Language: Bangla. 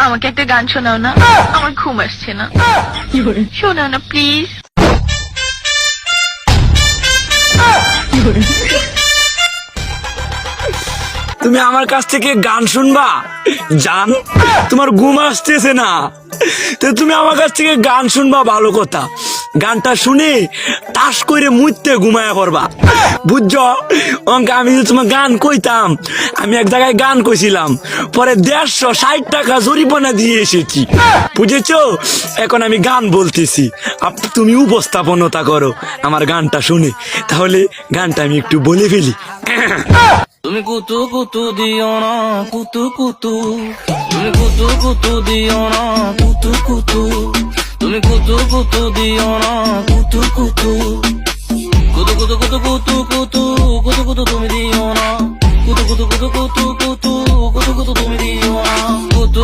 আমাকে একটা গান শোনাও না, আমার ঘুম আসছে না। শোনাও না প্লিজ। তুমি আমার কাছ থেকে গান শুনবা জান? তোমার ঘুম আসতেছে না, তো তুমি আমার কাছ থেকে গান শুনবা, ভালো কথা। গানটা শুনে টাস করে মুইতে ঘুমায়া পড়বা, বুঝছো? অঙ্কে আমি যদি তোমার গান কইতাম, আমি এক জায়গায় গান কইছিলাম, পরে 160 টাকা জরিমানা দিয়ে এসেছি, বুঝেছো? এখন আমি গান বলতেছি, তুমি উপস্থাপনতা করো আমার গানটা শুনে। তাহলে গানটা আমি একটু বলে ফেলি। তুমি কুতু কুতু দিও না, কুতু কুতু, তুমি কুতু কুতু দিও না, কুতু কুতু, তুমি কুতু কুতু দিও না, কুতু কুতু, কুতু কুতু কুতু কুতু কুতু কুতু কুতু তুমি দিও না, কুতু কুতু কুতু কুতু কুতু কুতু কুতু তুমি দিও না, কুতু